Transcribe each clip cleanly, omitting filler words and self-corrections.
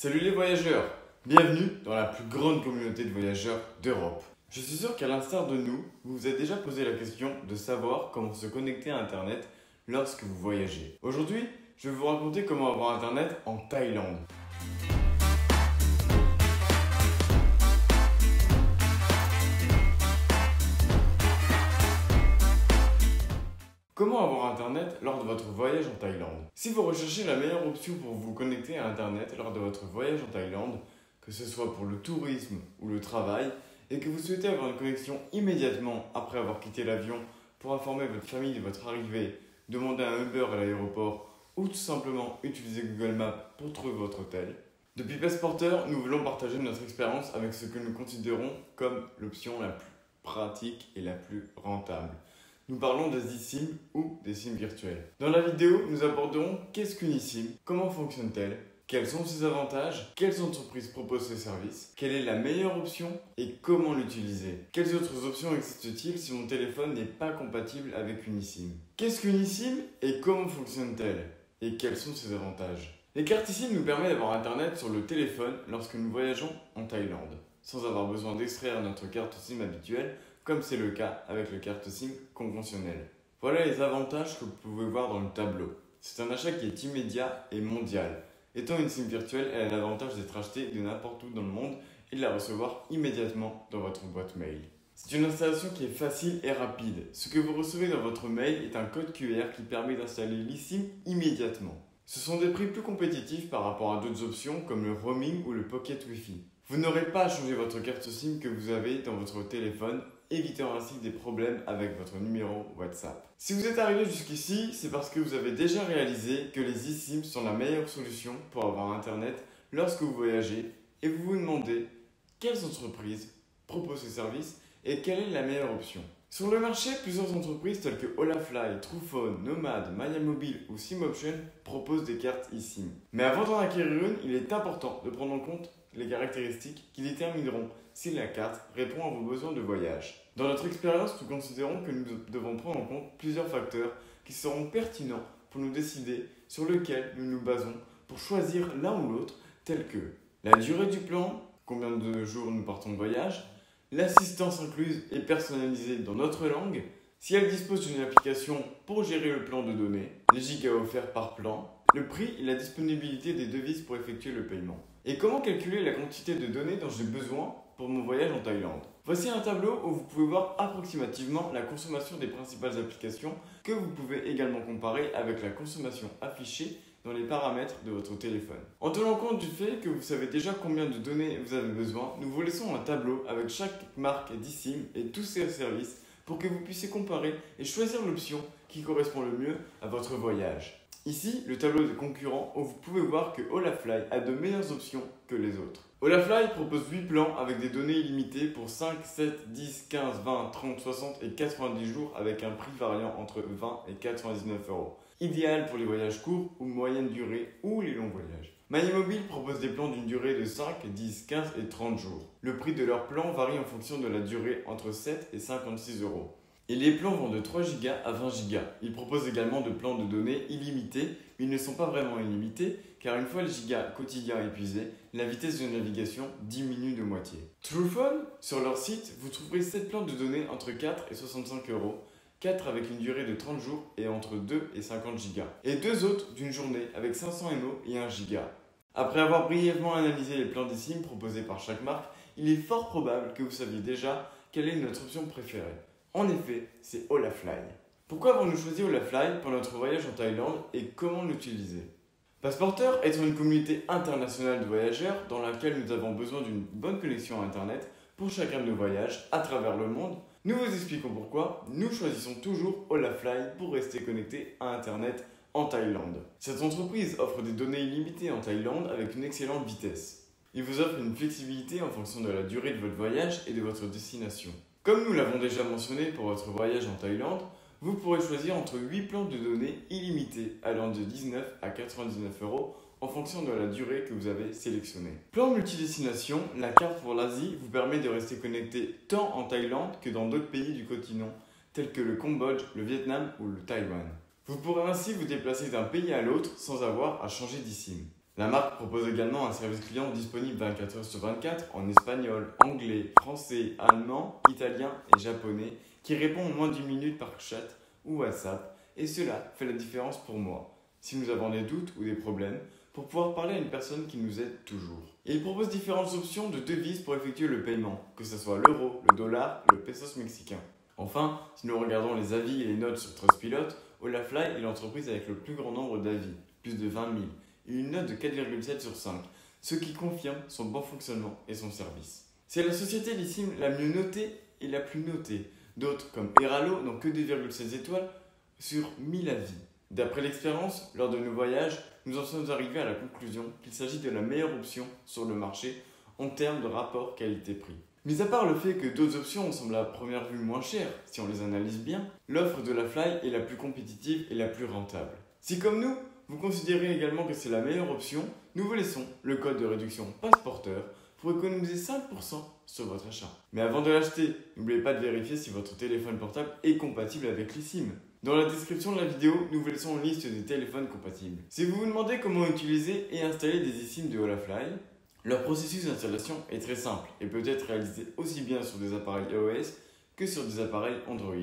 Salut les voyageurs, bienvenue dans la plus grande communauté de voyageurs d'Europe. Je suis sûr qu'à l'instar de nous, vous vous êtes déjà posé la question de savoir comment se connecter à Internet lorsque vous voyagez. Aujourd'hui, je vais vous raconter comment avoir Internet en Thaïlande. Comment avoir Internet lors de votre voyage en Thaïlande? Si vous recherchez la meilleure option pour vous connecter à Internet lors de votre voyage en Thaïlande, que ce soit pour le tourisme ou le travail, et que vous souhaitez avoir une connexion immédiatement après avoir quitté l'avion pour informer votre famille de votre arrivée, demander un Uber à l'aéroport ou tout simplement utiliser Google Maps pour trouver votre hôtel, depuis Passeporteur, nous voulons partager notre expérience avec ce que nous considérons comme l'option la plus pratique et la plus rentable. Nous parlons des eSIM ou des SIM virtuels. Dans la vidéo, nous aborderons qu'est-ce qu'une eSIM, comment fonctionne-t-elle, quels sont ses avantages, quelles entreprises proposent ces services, quelle est la meilleure option et comment l'utiliser. Quelles autres options existent-ils si mon téléphone n'est pas compatible avec une eSIM? Qu'est-ce qu'une eSIM et comment fonctionne-t-elle et quels sont ses avantages? Les cartes eSIM nous permettent d'avoir Internet sur le téléphone lorsque nous voyageons en Thaïlande, sans avoir besoin d'extraire notre carte SIM habituelle, comme c'est le cas avec les cartes SIM conventionnelles. Voilà les avantages que vous pouvez voir dans le tableau. C'est un achat qui est immédiat et mondial. Étant une SIM virtuelle, elle a l'avantage d'être achetée de n'importe où dans le monde et de la recevoir immédiatement dans votre boîte mail. C'est une installation qui est facile et rapide. Ce que vous recevez dans votre mail est un code QR qui permet d'installer l'eSIM immédiatement. Ce sont des prix plus compétitifs par rapport à d'autres options comme le roaming ou le pocket Wi-Fi. Vous n'aurez pas à changer votre carte SIM que vous avez dans votre téléphone, évitant ainsi des problèmes avec votre numéro WhatsApp. Si vous êtes arrivé jusqu'ici, c'est parce que vous avez déjà réalisé que les eSIM sont la meilleure solution pour avoir Internet lorsque vous voyagez et vous vous demandez quelles entreprises proposent ces services et quelle est la meilleure option. Sur le marché, plusieurs entreprises telles que Olafly, Truephone, Nomad, MyMobile ou SimOption proposent des cartes eSIM. Mais avant d'en acquérir une, il est important de prendre en compte les caractéristiques qui détermineront si la carte répond à vos besoins de voyage. Dans notre expérience, nous considérons que nous devons prendre en compte plusieurs facteurs qui seront pertinents pour nous décider sur lequel nous nous basons pour choisir l'un ou l'autre, tels que la durée du plan, combien de jours nous partons de voyage, l'assistance incluse et personnalisée dans notre langue, si elle dispose d'une application pour gérer le plan de données, les gigas offerts par plan, le prix et la disponibilité des devises pour effectuer le paiement. Et comment calculer la quantité de données dont j'ai besoin pour mon voyage en Thaïlande? Voici un tableau où vous pouvez voir approximativement la consommation des principales applications que vous pouvez également comparer avec la consommation affichée dans les paramètres de votre téléphone. En tenant compte du fait que vous savez déjà combien de données vous avez besoin, nous vous laissons un tableau avec chaque marque d'eSIM et tous ses services pour que vous puissiez comparer et choisir l'option qui correspond le mieux à votre voyage. Ici, le tableau de concurrents où vous pouvez voir que Olafly a de meilleures options que les autres. Olafly propose 8 plans avec des données illimitées pour 5, 7, 10, 15, 20, 30, 60 et 90 jours avec un prix variant entre 20 et 99 €. Idéal pour les voyages courts ou moyenne durée ou les longs voyages. MyMobile propose des plans d'une durée de 5, 10, 15 et 30 jours. Le prix de leurs plans varie en fonction de la durée entre 7 et 56 €. Et les plans vont de 3 Go à 20 Go. Ils proposent également de plans de données illimités, mais ils ne sont pas vraiment illimités car une fois les gigas quotidiens épuisés, la vitesse de navigation diminue de moitié. Truephone, sur leur site, vous trouverez 7 plans de données entre 4 et 65 €, 4 avec une durée de 30 jours et entre 2 et 50 Go, et 2 autres d'une journée avec 500 MO et 1 Go. Après avoir brièvement analysé les plans d'eSIM proposés par chaque marque, il est fort probable que vous saviez déjà quelle est notre option préférée. En effet, c'est Olafly. Pourquoi avons-nous choisi Olafly pour notre voyage en Thaïlande et comment l'utiliser? Passeporteur étant une communauté internationale de voyageurs dans laquelle nous avons besoin d'une bonne connexion à Internet pour chacun de nos voyages à travers le monde, nous vous expliquons pourquoi nous choisissons toujours Olafly pour rester connectés à Internet en Thaïlande. Cette entreprise offre des données illimitées en Thaïlande avec une excellente vitesse. Il vous offre une flexibilité en fonction de la durée de votre voyage et de votre destination. Comme nous l'avons déjà mentionné pour votre voyage en Thaïlande, vous pourrez choisir entre 8 plans de données illimités allant de 19 à 99 € en fonction de la durée que vous avez sélectionnée. Plan multidestination, la carte pour l'Asie vous permet de rester connecté tant en Thaïlande que dans d'autres pays du continent, tels que le Cambodge, le Vietnam ou le Taïwan. Vous pourrez ainsi vous déplacer d'un pays à l'autre sans avoir à changer d'eSIM. La marque propose également un service client disponible 24 heures sur 24 en espagnol, anglais, français, allemand, italien et japonais qui répond en moins d'une minute par chat ou WhatsApp et cela fait la différence pour moi. Si nous avons des doutes ou des problèmes, pour pouvoir parler à une personne qui nous aide toujours. Et il propose différentes options de devises pour effectuer le paiement, que ce soit l'euro, le dollar, le pesos mexicain. Enfin, si nous regardons les avis et les notes sur Trustpilot, Olafly est l'entreprise avec le plus grand nombre d'avis, plus de 20 000, et une note de 4,7 sur 5, ce qui confirme son bon fonctionnement et son service. C'est la société Lissim la mieux notée et la plus notée. D'autres, comme Eralo, n'ont que 2,16 étoiles sur 1000 avis. D'après l'expérience, lors de nos voyages, nous en sommes arrivés à la conclusion qu'il s'agit de la meilleure option sur le marché en termes de rapport qualité-prix. Mis à part le fait que d'autres options semblent à première vue moins chères, si on les analyse bien, l'offre de la Fly est la plus compétitive et la plus rentable. Si comme nous, vous considérez également que c'est la meilleure option, nous vous laissons le code de réduction Passeporteur pour économiser 5% sur votre achat. Mais avant de l'acheter, n'oubliez pas de vérifier si votre téléphone portable est compatible avec l'eSIM. Dans la description de la vidéo, nous vous laissons une liste des téléphones compatibles. Si vous vous demandez comment utiliser et installer des eSIM de Olafly, leur processus d'installation est très simple et peut être réalisé aussi bien sur des appareils iOS que sur des appareils Android.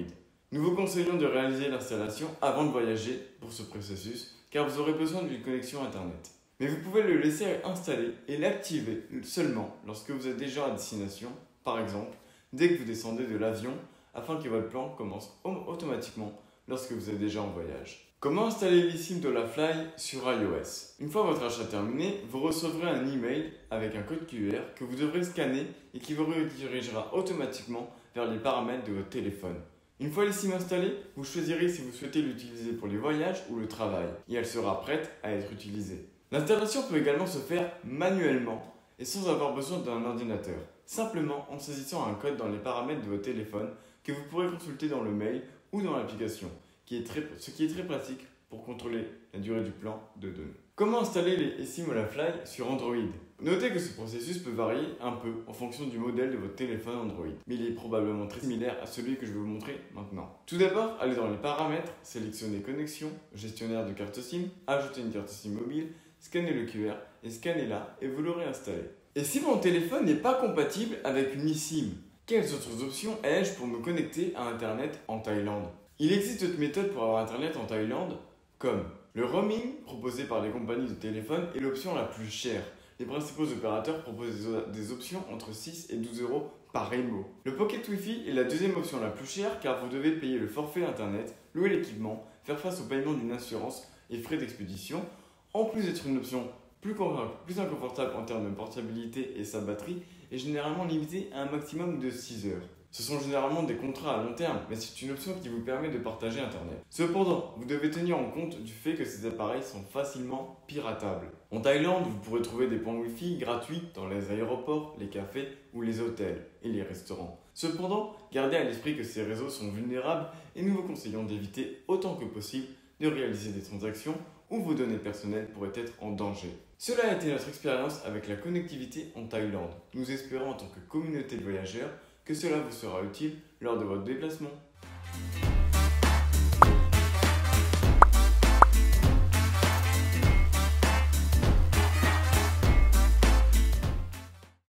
Nous vous conseillons de réaliser l'installation avant de voyager pour ce processus car vous aurez besoin d'une connexion internet. Mais vous pouvez le laisser installer et l'activer seulement lorsque vous êtes déjà à destination, par exemple dès que vous descendez de l'avion afin que votre plan commence automatiquement lorsque vous êtes déjà en voyage. Comment installer l'eSIM de Olafly sur iOS? Une fois votre achat terminé, vous recevrez un email avec un code QR que vous devrez scanner et qui vous redirigera automatiquement vers les paramètres de votre téléphone. Une fois l'eSIM installée, vous choisirez si vous souhaitez l'utiliser pour les voyages ou le travail et elle sera prête à être utilisée. L'installation peut également se faire manuellement et sans avoir besoin d'un ordinateur, simplement en saisissant un code dans les paramètres de votre téléphone que vous pourrez consulter dans le mail ou dans l'application, ce qui est très pratique pour contrôler la durée du plan de données. Comment installer les eSIM Olafly sur Android? Notez que ce processus peut varier un peu en fonction du modèle de votre téléphone Android, mais il est probablement très similaire à celui que je vais vous montrer maintenant. Tout d'abord, allez dans les paramètres, sélectionnez connexion, gestionnaire de carte SIM, ajoutez une carte SIM mobile, scannez le QR et scannez-la et vous l'aurez installé. Et si mon téléphone n'est pas compatible avec une eSIM, quelles autres options ai-je pour me connecter à Internet en Thaïlande? Il existe d'autres méthodes pour avoir Internet en Thaïlande, comme le roaming proposé par les compagnies de téléphone est l'option la plus chère. Les principaux opérateurs proposent des options entre 6 et 12 euros par MO. Le Pocket Wi-Fi est la deuxième option la plus chère car vous devez payer le forfait Internet, louer l'équipement, faire face au paiement d'une assurance et frais d'expédition, en plus d'être une option plus inconfortable en termes de portabilité et sa batterie est généralement limitée à un maximum de 6 heures. Ce sont généralement des contrats à long terme, mais c'est une option qui vous permet de partager Internet. Cependant, vous devez tenir en compte du fait que ces appareils sont facilement piratables. En Thaïlande, vous pourrez trouver des points Wi-Fi gratuits dans les aéroports, les cafés ou les hôtels et les restaurants. Cependant, gardez à l'esprit que ces réseaux sont vulnérables et nous vous conseillons d'éviter autant que possible de réaliser des transactions où vos données personnelles pourraient être en danger. Cela a été notre expérience avec la connectivité en Thaïlande. Nous espérons en tant que communauté de voyageurs que cela vous sera utile lors de votre déplacement.